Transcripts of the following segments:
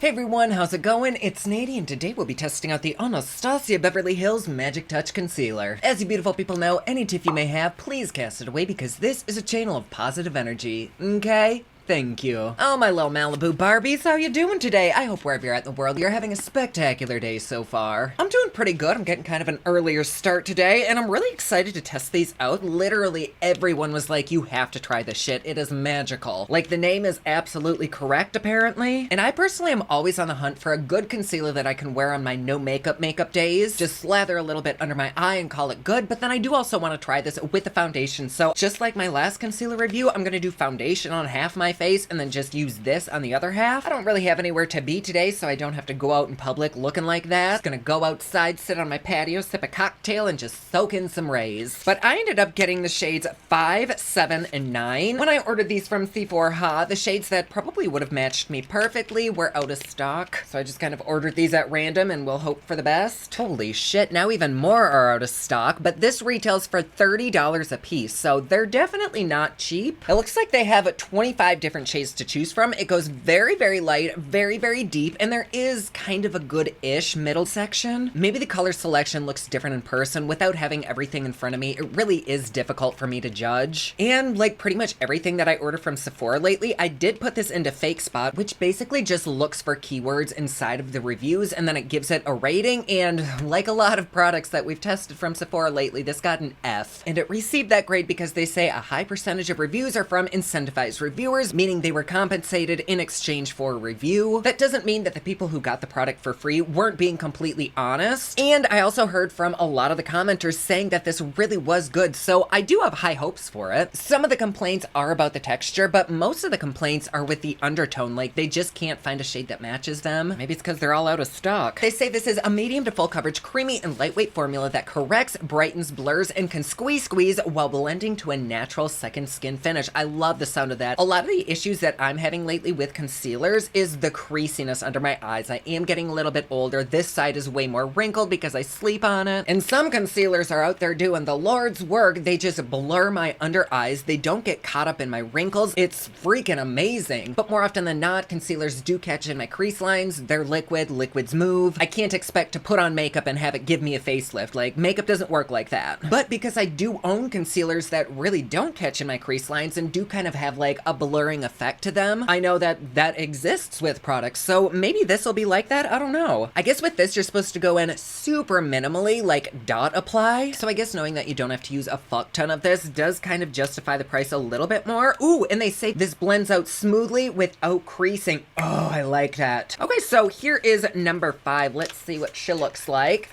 Hey everyone, how's it going? It's Nady, and today we'll be testing out the Anastasia Beverly Hills Magic Touch Concealer. As you beautiful people know, any tiff you may have, please cast it away because this is a channel of positive energy, okay? Thank you. Oh, my little Malibu Barbies, how you doing today? I hope wherever you're at in the world, you're having a spectacular day so far. I'm doing pretty good. I'm getting kind of an earlier start today, and I'm really excited to test these out. Literally, everyone was like, you have to try this shit. It is magical. Like, the name is absolutely correct, apparently. And I personally am always on the hunt for a good concealer that I can wear on my no makeup days. Just slather a little bit under my eye and call it good, but then I do also want to try this with the foundation. So, just like my last concealer review, I'm gonna do foundation on half my face and then just use this on the other half. I don't really have anywhere to be today, so I don't have to go out in public looking like that. Just gonna go outside, sit on my patio, sip a cocktail, and just soak in some rays. But I ended up getting the shades 5, 7, and 9. When I ordered these from Sephora, the shades that probably would have matched me perfectly were out of stock. So I just kind of ordered these at random and we'll hope for the best. Holy shit, now even more are out of stock, but this retails for $30 a piece, so they're definitely not cheap. It looks like they have 25 different shades to choose from. It goes very, very light, very, very deep, and there is kind of a good-ish middle section. Maybe the color selection looks different in person. Without having everything in front of me, it really is difficult for me to judge. And like pretty much everything that I order from Sephora lately, I did put this into Fake Spot, which basically just looks for keywords inside of the reviews, and then it gives it a rating, and like a lot of products that we've tested from Sephora lately, this got an F. And it received that grade because they say a high percentage of reviews are from incentivized reviewers, meaning they were compensated in exchange for a review. That doesn't mean that the people who got the product for free weren't being completely honest. And I also heard from a lot of the commenters saying that this really was good, so I do have high hopes for it. Some of the complaints are about the texture, but most of the complaints are with the undertone, like they just can't find a shade that matches them. Maybe it's because they're all out of stock. They say this is a medium to full coverage, creamy and lightweight formula that corrects, brightens, blurs, and can squeeze while blending to a natural second skin finish. I love the sound of that. A lot of the issues that I'm having lately with concealers is the creasiness under my eyes. I am getting a little bit older. This side is way more wrinkled because I sleep on it. And some concealers are out there doing the Lord's work. They just blur my under eyes. They don't get caught up in my wrinkles. It's freaking amazing. But more often than not, concealers do catch in my crease lines. They're liquid. Liquids move. I can't expect to put on makeup and have it give me a facelift. Like, makeup doesn't work like that. But because I do own concealers that really don't catch in my crease lines and do kind of have like a blurring effect to them, I know that that exists with products, so maybe this will be like that. I don't know. I guess with this, you're supposed to go in super minimally, like dot apply. So I guess knowing that you don't have to use a fuck ton of this does kind of justify the price a little bit more. Ooh, and they say this blends out smoothly without creasing. Oh, I like that. Okay, so here is number 5. Let's see what she looks like.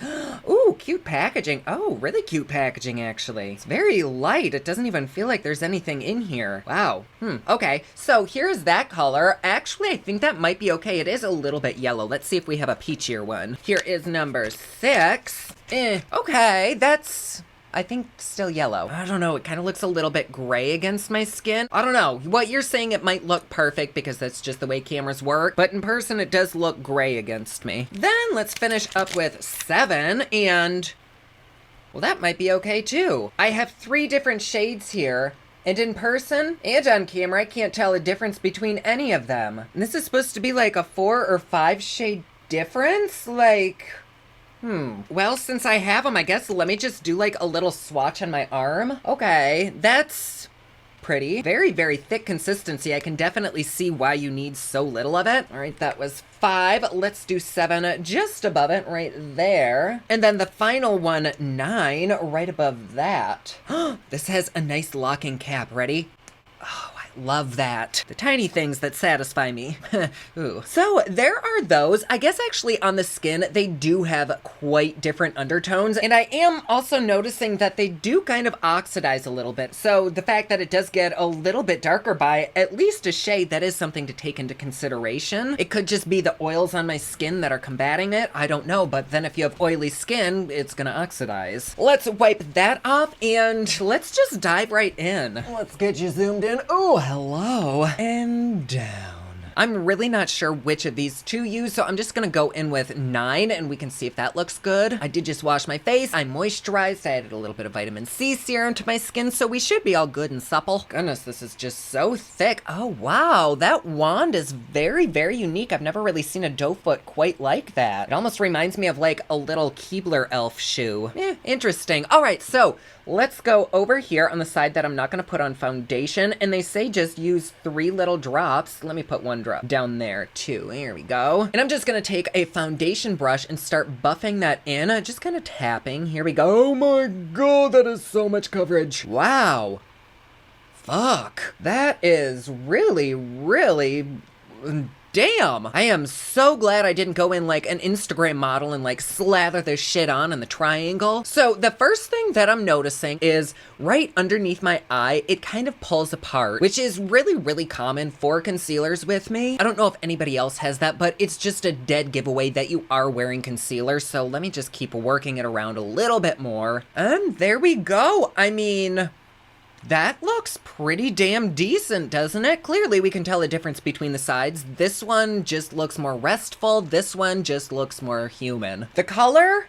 Ooh, cute packaging. Oh, really cute packaging, actually. It's very light. It doesn't even feel like there's anything in here. Wow. Okay, so here's that color. Actually, I think that might be okay. It is a little bit yellow. Let's see if we have a peachier one. Here is number 6. Okay, that's, I think, still yellow. I don't know, it kind of looks a little bit gray against my skin. I don't know, what you're saying, it might look perfect because that's just the way cameras work, but in person it does look gray against me. Then let's finish up with 7, and well, that might be okay too. I have 3 different shades here, and in person and on camera, I can't tell a difference between any of them. And this is supposed to be like a 4 or 5 shade difference? Like, well, since I have them, I guess let me just do like a little swatch on my arm. Okay, that's pretty. Very, very thick consistency. I can definitely see why you need so little of it. All right, that was 5. Let's do 7 just above it right there. And then the final one, 9, right above that. This has a nice locking cap. Ready? Oh, love that. The tiny things that satisfy me. Ooh. So there are those. I guess actually on the skin, they do have quite different undertones. And I am also noticing that they do kind of oxidize a little bit. So the fact that it does get a little bit darker by at least a shade, that is something to take into consideration. It could just be the oils on my skin that are combating it. I don't know. But then if you have oily skin, it's gonna oxidize. Let's wipe that off and let's just dive right in. Let's get you zoomed in. Oh, hello. And down. I'm really not sure which of these to use, so I'm just gonna go in with 9 and we can see if that looks good. I did just wash my face, I moisturized, I added a little bit of vitamin C serum to my skin, so we should be all good and supple. Goodness, this is just so thick. Oh wow, that wand is very, very unique. I've never really seen a doe foot quite like that. It almost reminds me of like a little Keebler elf shoe. Interesting. All right, so let's go over here on the side that I'm not gonna put on foundation, and they say just use 3 little drops. Let me put 1 drop down there too. Here we go. And I'm just gonna take a foundation brush and start buffing that in, just kind of tapping. Here we go. Oh my god, that is so much coverage. Wow. Fuck. That is really, really... Damn! I am so glad I didn't go in like an Instagram model and like slather this shit on in the triangle. So the first thing that I'm noticing is right underneath my eye, it kind of pulls apart, which is really, really common for concealers with me. I don't know if anybody else has that, but it's just a dead giveaway that you are wearing concealer. So let me just keep working it around a little bit more. And there we go. I mean... that looks pretty damn decent, doesn't it? Clearly, we can tell a difference between the sides. This one just looks more restful. This one just looks more human. The color?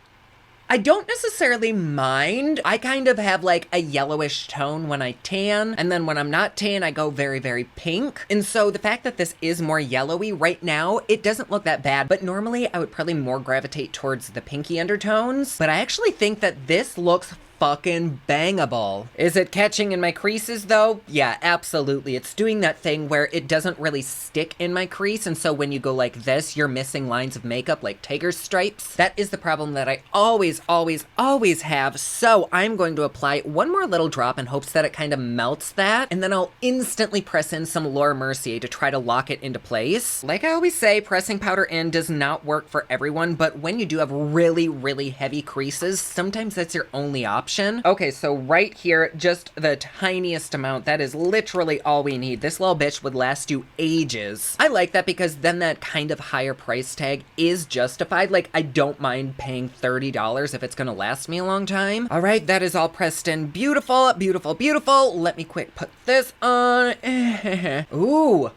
I don't necessarily mind. I kind of have like a yellowish tone when I tan, and then when I'm not tan, I go very, very pink. And so the fact that this is more yellowy right now, it doesn't look that bad, but normally I would probably more gravitate towards the pinky undertones. But I actually think that this looks fucking bangable. Is it catching in my creases though? Yeah, absolutely. It's doing that thing where it doesn't really stick in my crease, and so when you go like this, you're missing lines of makeup like tiger stripes. That is the problem that I always, always, always have. So I'm going to apply 1 more little drop in hopes that it kind of melts that, and then I'll instantly press in some Laura Mercier to try to lock it into place. Like I always say, pressing powder in does not work for everyone, but when you do have really, really heavy creases, sometimes that's your only option. Okay, so right here, just the tiniest amount. That is literally all we need. This little bitch would last you ages. I like that because then that kind of higher price tag is justified. Like, I don't mind paying $30 if it's gonna last me a long time. All right, that is all pressed in. Beautiful, beautiful, beautiful. Let me quick put this on. Ooh.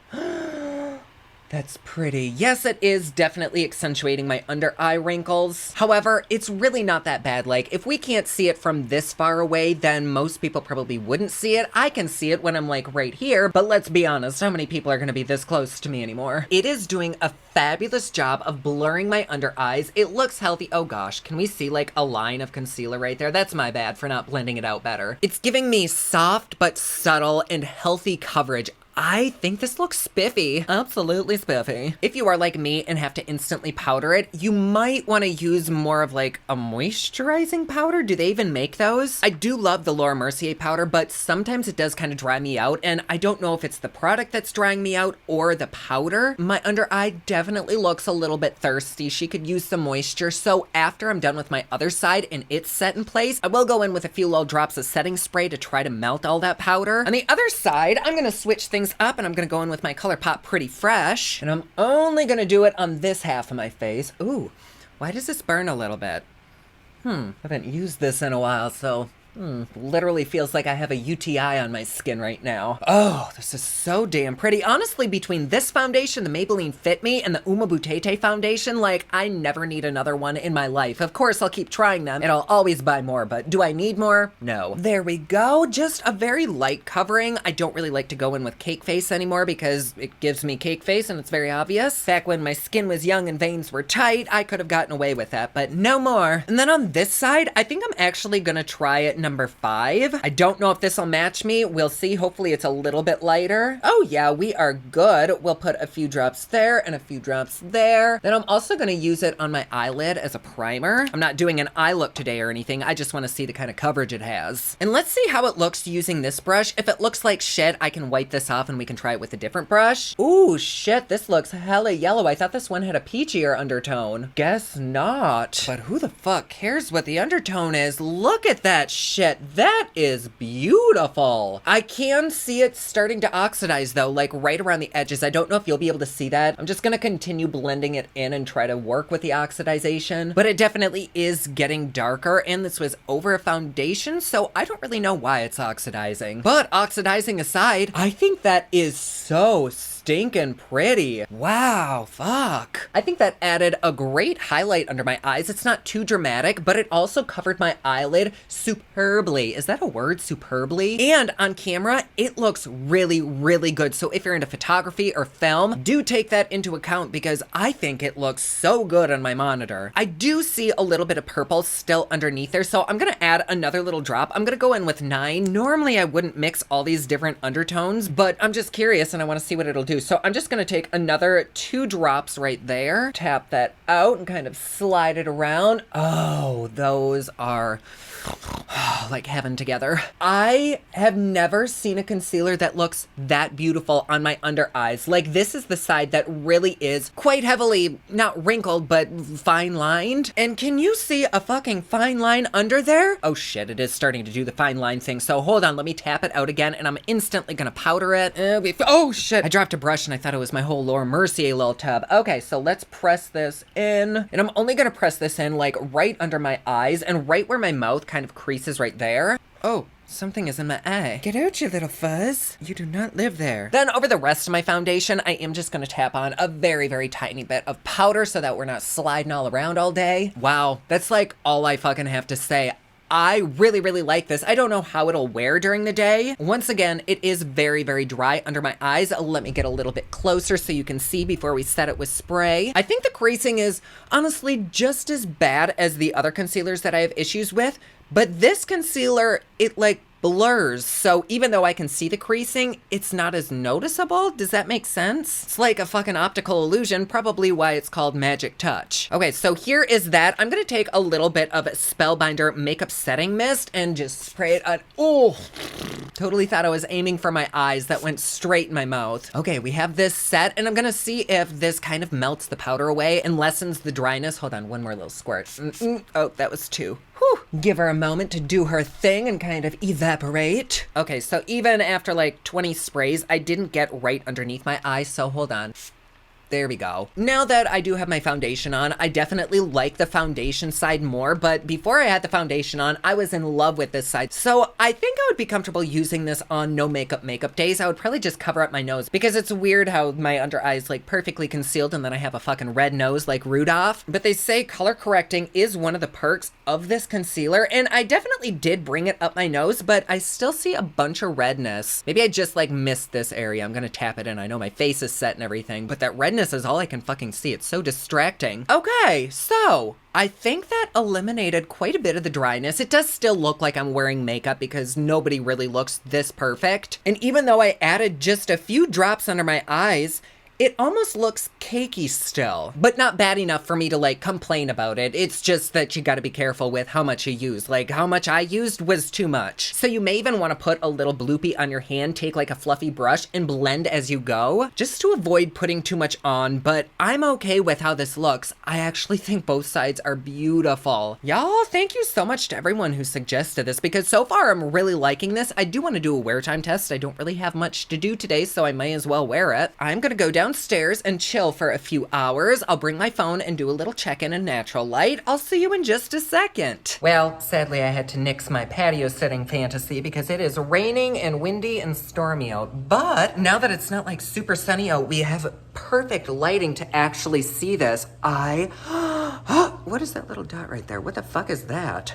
That's pretty. Yes, it is definitely accentuating my under eye wrinkles. However, it's really not that bad. Like, if we can't see it from this far away, then most people probably wouldn't see it. I can see it when I'm like right here, but let's be honest, how many people are gonna be this close to me anymore? It is doing a fabulous job of blurring my under eyes. It looks healthy. Oh gosh, can we see like a line of concealer right there? That's my bad for not blending it out better. It's giving me soft but subtle and healthy coverage. I think this looks spiffy. Absolutely spiffy. If you are like me and have to instantly powder it, you might want to use more of like a moisturizing powder. Do they even make those? I do love the Laura Mercier powder, but sometimes it does kind of dry me out, and I don't know if it's the product that's drying me out or the powder. My under eye definitely looks a little bit thirsty. She could use some moisture, so after I'm done with my other side and it's set in place, I will go in with a few little drops of setting spray to try to melt all that powder. On the other side, I'm gonna switch things up and I'm gonna go in with my ColourPop Pretty Fresh, and I'm only gonna do it on this half of my face. Ooh, why does this burn a little bit? I haven't used this in a while, so literally feels like I have a UTI on my skin right now. Oh, this is so damn pretty. Honestly, between this foundation, the Maybelline Fit Me, and the Uma Butete foundation, like, I never need another one in my life. Of course, I'll keep trying them, and I'll always buy more, but do I need more? No. There we go. Just a very light covering. I don't really like to go in with cake face anymore because it gives me cake face and it's very obvious. Back when my skin was young and veins were tight, I could have gotten away with that, but no more. And then on this side, I think I'm actually gonna try it number 5. I don't know if this will match me. We'll see. Hopefully it's a little bit lighter. Oh yeah, we are good. We'll put a few drops there and a few drops there. Then I'm also going to use it on my eyelid as a primer. I'm not doing an eye look today or anything. I just want to see the kind of coverage it has. And let's see how it looks using this brush. If it looks like shit, I can wipe this off and we can try it with a different brush. Ooh, shit, this looks hella yellow. I thought this one had a peachier undertone. Guess not. But who the fuck cares what the undertone is? Look at that shit. shit, that is beautiful. I can see it starting to oxidize though, like right around the edges. I don't know if you'll be able to see that. I'm just gonna continue blending it in and try to work with the oxidization, but it definitely is getting darker, and this was over a foundation, so I don't really know why it's oxidizing. But oxidizing aside, I think that is so stinking pretty. Wow, fuck. I think that added a great highlight under my eyes. It's not too dramatic, but it also covered my eyelid superbly. Is that a word? Superbly? And on camera, it looks really, really good. So if you're into photography or film, do take that into account because I think it looks so good on my monitor. I do see a little bit of purple still underneath there, so I'm gonna add another little drop. I'm gonna go in with 9. Normally I wouldn't mix all these different undertones, but I'm just curious and I wanna see what it'll do. So I'm just gonna take another 2 drops right there, tap that out and kind of slide it around. Oh, those are like heaven together. I have never seen a concealer that looks that beautiful on my under eyes. Like this is the side that really is quite heavily, not wrinkled, but fine lined. And can you see a fucking fine line under there? Oh shit, it is starting to do the fine line thing. So hold on, let me tap it out again and I'm instantly gonna powder it. Oh shit, I dropped a brush and I thought it was my whole Laura Mercier little tub. Okay, so let's press this in. And I'm only gonna press this in like right under my eyes and right where my mouth kind of creases right there. Oh, something is in my eye. Get out, you little fuzz. You do not live there. Then over the rest of my foundation, I am just gonna tap on a very, very tiny bit of powder so that we're not sliding all around all day. Wow, that's like all I fucking have to say. I really, really like this. I don't know how it'll wear during the day. Once again, it is very, very dry under my eyes. Let me get a little bit closer so you can see before we set it with spray. I think the creasing is honestly just as bad as the other concealers that I have issues with, but this concealer, it like blurs. So even though I can see the creasing, it's not as noticeable. Does that make sense? It's like a fucking optical illusion, probably why it's called Magic Touch. Okay, so here is that. I'm gonna take a little bit of Spellbinder Makeup Setting Mist and just spray it on. Oh, totally thought I was aiming for my eyes. That went straight in my mouth. Okay, we have this set and I'm gonna see if this kind of melts the powder away and lessens the dryness. Hold on, one more little squirt. Oh, that was 2. Whew. Give her a moment to do her thing and kind of evaporate. Okay, so even after like 20 sprays, I didn't get right underneath my eye, so hold on. There we go. Now that I do have my foundation on, I definitely like the foundation side more, but before I had the foundation on, I was in love with this side. So I think I would be comfortable using this on no makeup days. I would probably just cover up my nose because it's weird how my under eye is like perfectly concealed and then I have a fucking red nose like Rudolph. But they say color correcting is one of the perks of this concealer, and I definitely did bring it up my nose, but I still see a bunch of redness. Maybe I just like missed this area. I'm gonna tap it in. I know my face is set and everything, but that redness is all I can fucking see. It's so distracting. Okay, so I think that eliminated quite a bit of the dryness. It does still look like I'm wearing makeup because nobody really looks this perfect. And even though I added just a few drops under my eyes, it almost looks cakey still, but not bad enough for me to like complain about it. It's just that you gotta be careful with how much you use. Like how much I used was too much. So you may even wanna put a little bloopy on your hand, take like a fluffy brush and blend as you go, just to avoid putting too much on, but I'm okay with how this looks. I actually think both sides are beautiful. Y'all, thank you so much to everyone who suggested this because so far I'm really liking this. I do wanna do a wear time test. I don't really have much to do today, so I may as well wear it. I'm gonna go downstairs and chill for a few hours. I'll bring my phone and do a little check-in in natural light. I'll see you in just a second. Well, sadly I had to nix my patio sitting fantasy because it is raining and windy and stormy out. But now that it's not like super sunny out, we have perfect lighting to actually see this. What is that little dot right there? What the fuck is that?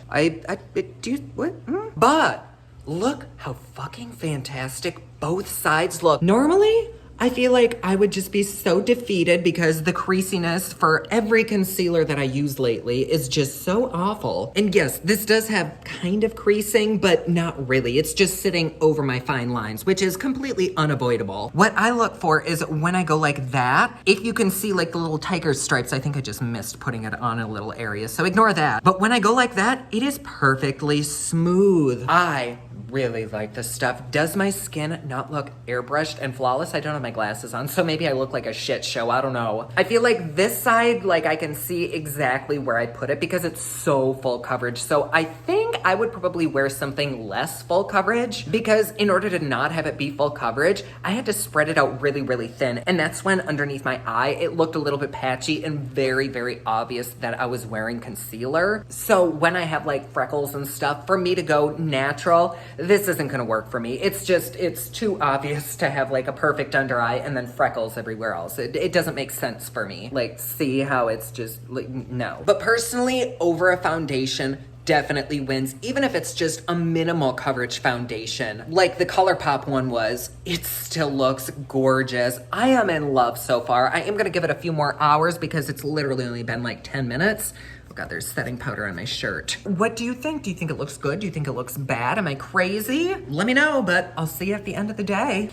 But look how fucking fantastic both sides look. Normally, I feel like I would just be so defeated because the creasiness for every concealer that I use lately is just so awful. And yes, this does have kind of creasing, but not really. It's just sitting over my fine lines, which is completely unavoidable. What I look for is when I go like that, if you can see like the little tiger stripes, I think I just missed putting it on a little area, so ignore that. But when I go like that, it is perfectly smooth. I really like this stuff. Does my skin not look airbrushed and flawless? I don't have my glasses on, so maybe I look like a shit show. I don't know. I feel like this side, like I can see exactly where I put it because it's so full coverage. So I think think I would probably wear something less full coverage, because in order to not have it be full coverage, I had to spread it out really, really thin. And that's when underneath my eye, it looked a little bit patchy and very, very obvious that I was wearing concealer. So when I have like freckles and stuff, for me to go natural, this isn't gonna work for me. It's too obvious to have like a perfect under eye and then freckles everywhere else. It doesn't make sense for me. Like, see how it's just like, no. But personally, over a foundation, definitely wins, even if it's just a minimal coverage foundation like the ColourPop one was. It still looks gorgeous. I am in love so far. I am gonna give it a few more hours because it's literally only been like 10 minutes. Oh God, there's setting powder on my shirt. What do you think? Do you think it looks good? Do you think it looks bad? Am I crazy? Let me know, but I'll see you at the end of the day.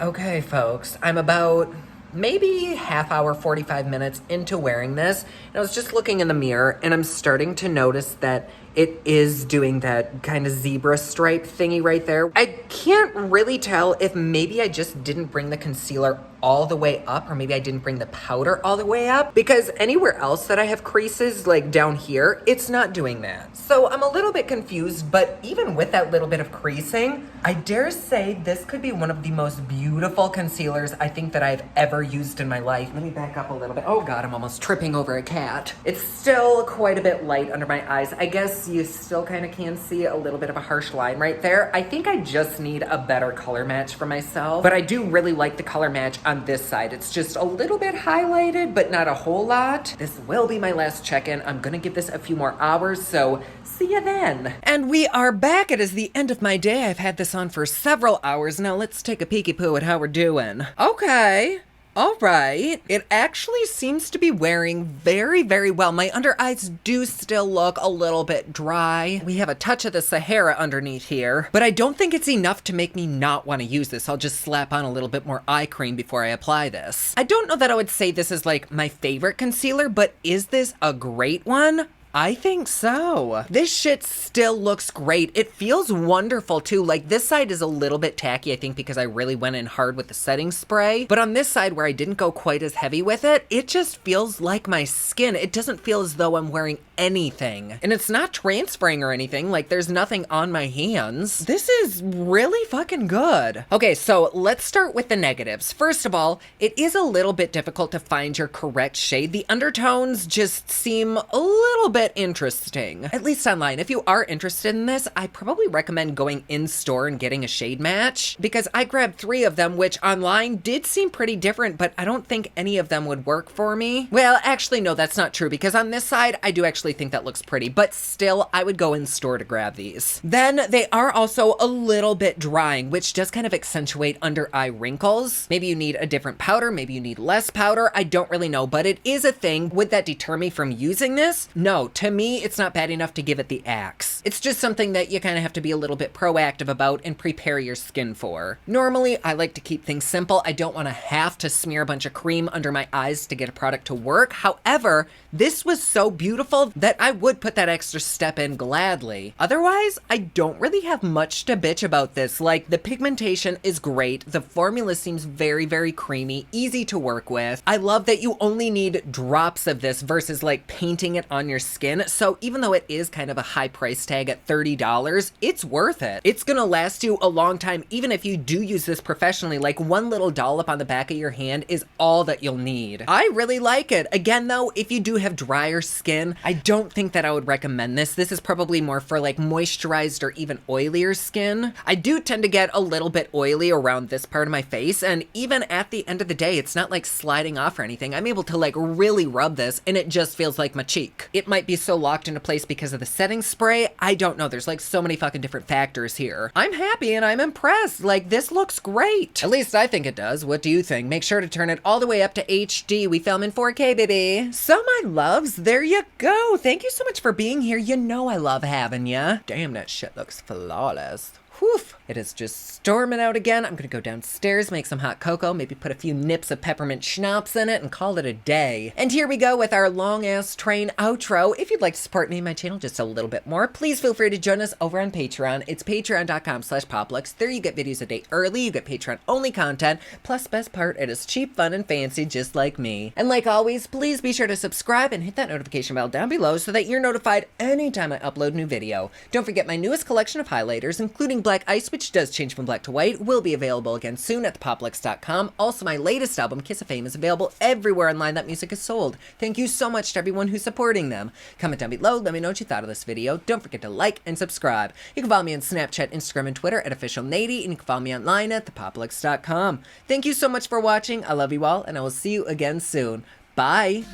Okay, folks, I'm about maybe half hour, 45 minutes into wearing this. And I was just looking in the mirror and I'm starting to notice that it is doing that kind of zebra stripe thingy right there. I can't really tell if maybe I just didn't bring the concealer all the way up, or maybe I didn't bring the powder all the way up, because anywhere else that I have creases, like down here, it's not doing that. So I'm a little bit confused, but even with that little bit of creasing, I dare say this could be one of the most beautiful concealers I think that I've ever used in my life. Let me back up a little bit. Oh God, I'm almost tripping over a cat. It's still quite a bit light under my eyes. I guess you still kind of can see a little bit of a harsh line right there. I think I just need a better color match for myself, but I do really like the color match on this side. It's just a little bit highlighted, but not a whole lot. This will be my last check-in. I'm gonna give this a few more hours, so see you then. And we are back. It is the end of my day. I've had this on for several hours. Now let's take a peeky poo at how we're doing. Okay. All right, it actually seems to be wearing very, very well. My under eyes do still look a little bit dry. We have a touch of the Sahara underneath here, but I don't think it's enough to make me not want to use this. I'll just slap on a little bit more eye cream before I apply this. I don't know that I would say this is like my favorite concealer, but is this a great one? I think so. This shit still looks great. It feels wonderful too. Like this side is a little bit tacky, I think, because I really went in hard with the setting spray. But on this side where I didn't go quite as heavy with it, it just feels like my skin. It doesn't feel as though I'm wearing anything. And it's not transferring or anything. Like there's nothing on my hands. This is really fucking good. Okay, so let's start with the negatives. First of all, it is a little bit difficult to find your correct shade. The undertones just seem a little bit interesting, at least online. If you are interested in this, I probably recommend going in store and getting a shade match, because I grabbed 3 of them, which online did seem pretty different, but I don't think any of them would work for me. Well, actually, no, that's not true, because on this side, I do actually think that looks pretty, but still, I would go in store to grab these. Then they are also a little bit drying, which does kind of accentuate under eye wrinkles. Maybe you need a different powder, maybe you need less powder, I don't really know, but it is a thing. Would that deter me from using this? No. To me, it's not bad enough to give it the axe. It's just something that you kind of have to be a little bit proactive about and prepare your skin for. Normally, I like to keep things simple. I don't want to have to smear a bunch of cream under my eyes to get a product to work. However, this was so beautiful that I would put that extra step in gladly. Otherwise, I don't really have much to bitch about this. Like, the pigmentation is great. The formula seems very, very creamy, easy to work with. I love that you only need drops of this versus like painting it on your skin. So even though it is kind of a high price tag at $30, it's worth it. It's gonna last you a long time, even if you do use this professionally. Like one little dollop on the back of your hand is all that you'll need. I really like it. Again though, if you do have drier skin, I don't think that I would recommend this. This is probably more for like moisturized or even oilier skin. I do tend to get a little bit oily around this part of my face, and even at the end of the day, it's not like sliding off or anything. I'm able to like really rub this and it just feels like my cheek. It might be so locked into place because of the setting spray. I don't know. There's like so many fucking different factors here. I'm happy and I'm impressed. Like this looks great. At least I think it does. What do you think? Make sure to turn it all the way up to HD. We film in 4K, baby. So my loves, there you go. Thank you so much for being here. You know I love having ya. Damn, that shit looks flawless. Whew. It is just storming out again. I'm gonna go downstairs, make some hot cocoa, maybe put a few nips of peppermint schnapps in it and call it a day. And here we go with our long ass train outro. If you'd like to support me and my channel just a little bit more, please feel free to join us over on Patreon. It's patreon.com/PopLuxe. There you get videos a day early, you get Patreon only content, plus best part, it is cheap, fun, and fancy just like me. And like always, please be sure to subscribe and hit that notification bell down below so that you're notified anytime I upload a new video. Don't forget my newest collection of highlighters, including Black Ice, which does change from black to white, will be available again soon at thepopluxe.com. Also, my latest album, Kiss of Fame, is available everywhere online that music is sold. Thank you so much to everyone who's supporting them. Comment down below, let me know what you thought of this video. Don't forget to like and subscribe. You can follow me on Snapchat, Instagram, and Twitter at officialnady, and you can follow me online at thepopluxe.com. Thank you so much for watching. I love you all, and I will see you again soon. Bye!